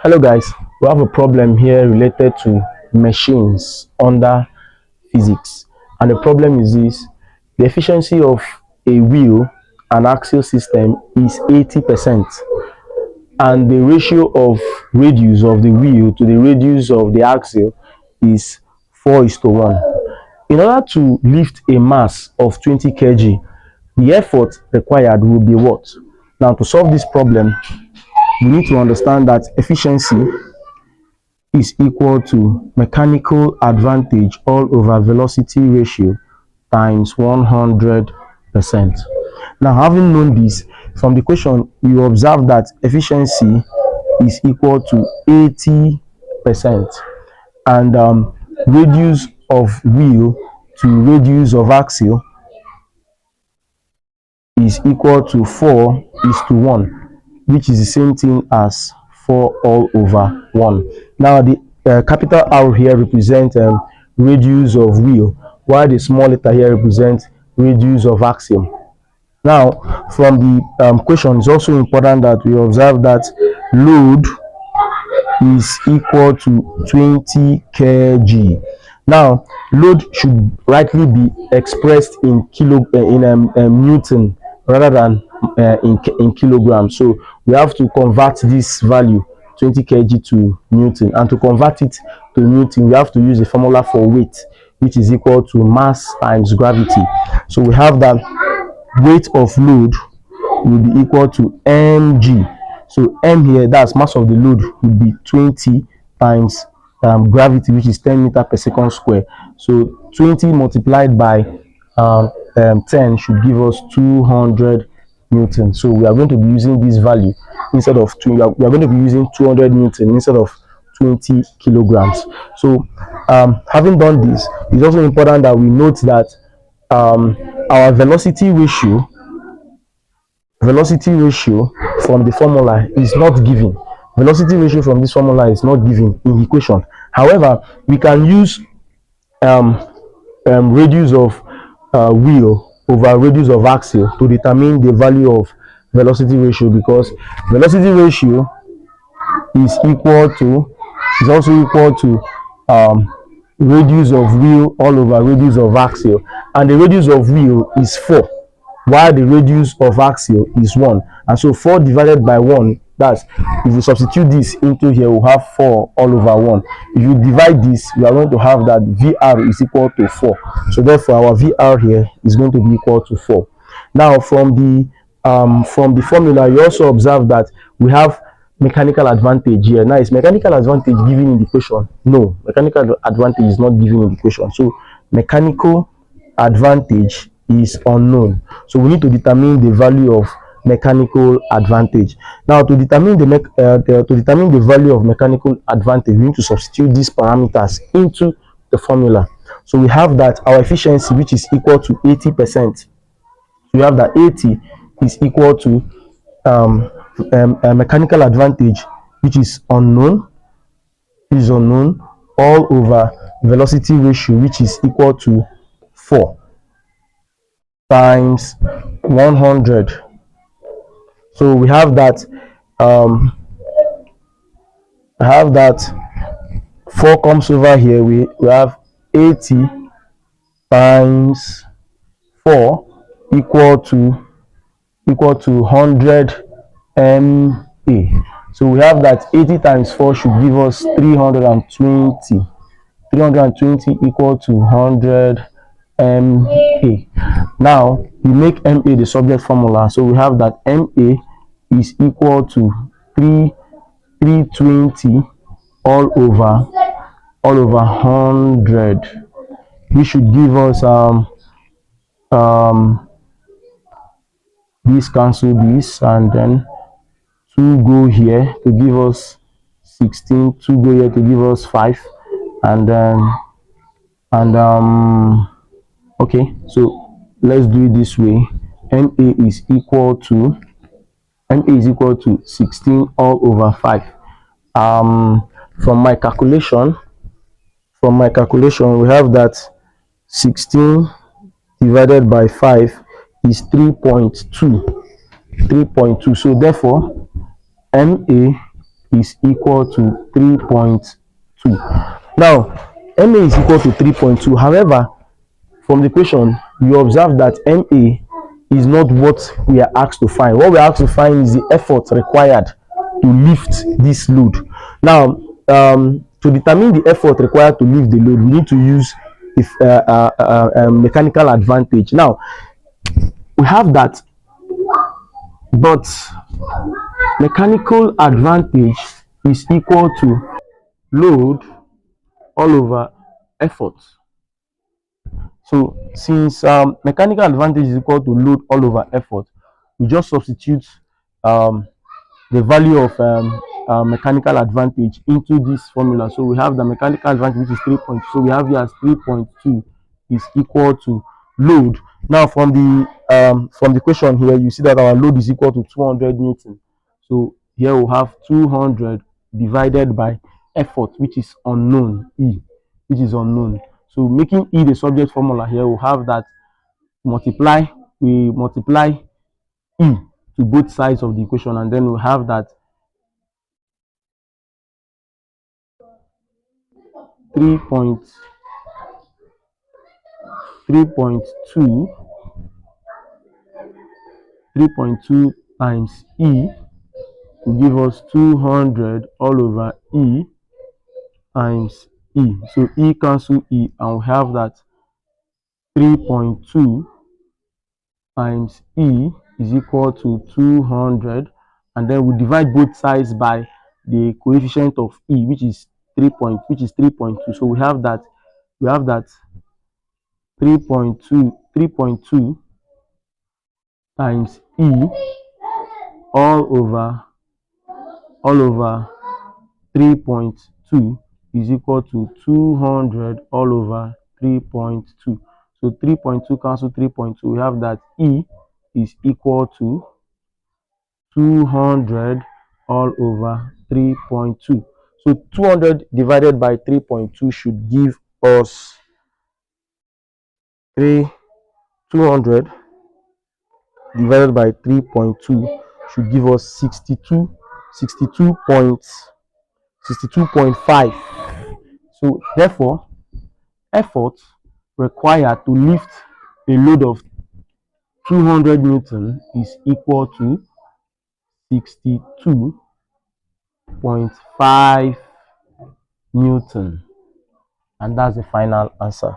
Hello guys, we have a problem here related to machines under physics, and the problem is this: the efficiency of a wheel and axle system is 80%, and the ratio of radius of the wheel to the radius of the axle is 4:1. In order to lift a mass of 20 kg, the effort required will be what? Now, to solve this problem, we need to understand that efficiency is equal to mechanical advantage all over velocity ratio times 100%. Now, having known this, from the question, you observe that efficiency is equal to 80%, and radius of wheel to radius of axle is equal to 4:1, which is the same thing as 4 all over 1. Now, the capital R here represents radius of wheel, while the small letter here represents radius of axle. Now, from the question, it's also important that we observe that load is equal to 20 kg. Now, load should rightly be expressed in newton rather than in kilograms. So we have to convert this value 20 kg to newton, and to convert it to newton, we have to use a formula for weight, which is equal to mass times gravity. So we have that weight of load will be equal to mg. So m here, that's mass of the load, will be 20 times gravity, which is 10 meter per second square. So 20 multiplied by 10 should give us 200 newton. So we are going to be using this value instead of we are going to be using 200 newton instead of 20 kilograms. So having done this, it's also important that we note that our velocity ratio from the formula is not given. Velocity ratio from this formula is not given in the equation. However, we can use radius of wheel over radius of axle to determine the value of velocity ratio, because velocity ratio is also equal to radius of wheel all over radius of axle, and the radius of wheel is 4, while the radius of axle is 1, and so 4 divided by 1, that's, if you substitute this into here, we'll have 4 all over 1. If you divide this, we are going to have that VR is equal to 4. So therefore our VR here is going to be equal to 4. Now, from the formula, you also observe that we have mechanical advantage here. Now, is mechanical advantage given in the equation? No, mechanical advantage is not given in the equation. So mechanical advantage is unknown. So we need to determine the value of mechanical advantage. Now, to determine the value of mechanical advantage, we need to substitute these parameters into the formula. So we have that our efficiency, which is equal to 80%. We have that 80 is equal to mechanical advantage, which is unknown, all over velocity ratio, which is equal to 4 times 100. So we have that 4 comes over here. We have 80 times 4 equal to 100 MA. So we have that 80 times 4 should give us 320. 320 equal to 100 MA. Now we make MA the subject formula. So we have that MA is equal to 320 all over 100. This should give us this cancel this, and then 2 go here to give us 16, 2 go here to give us 5, and okay, so let's do it this way. MA is equal to 16 all over 5. From my calculation, we have that 16 divided by 5 is 3.2. So therefore MA is equal to 3.2. Now, MA is equal to 3.2. However, from the question, you observe that MA is not what we are asked to find. What we are asked to find is the effort required to lift this load. Now, to determine the effort required to lift the load, we need to use if, mechanical advantage. Now, we have that, but mechanical advantage is equal to load all over effort. So since mechanical advantage is equal to load all over effort, we just substitute um, the value of mechanical advantage into this formula. So we have the mechanical advantage, which is 3.2. So we have here as 3.2 is equal to load. Now from the question here, you see that our load is equal to 200 Newton. So here we have 200 divided by effort, which is unknown, E, which is unknown. So making E the subject formula here, we have that we multiply E to both sides of the equation, and then we have that 3.2 times E will give us 200 all over E times E. So E cancel E, and we have that 3.2 times E is equal to 200, and then we divide both sides by the coefficient of E, which is 3.2. So we have that 3.2 times E all over 3.2 is equal to 200 all over 3.2. So 3.2 cancel 3.2. We have that E is equal to 200 all over 3.2. So 200 divided by 3.2 should give us 200 divided by 3.2 should give us 62.5. So therefore, effort required to lift a load of 200 Newton is equal to 62.5 Newton. And that's the final answer.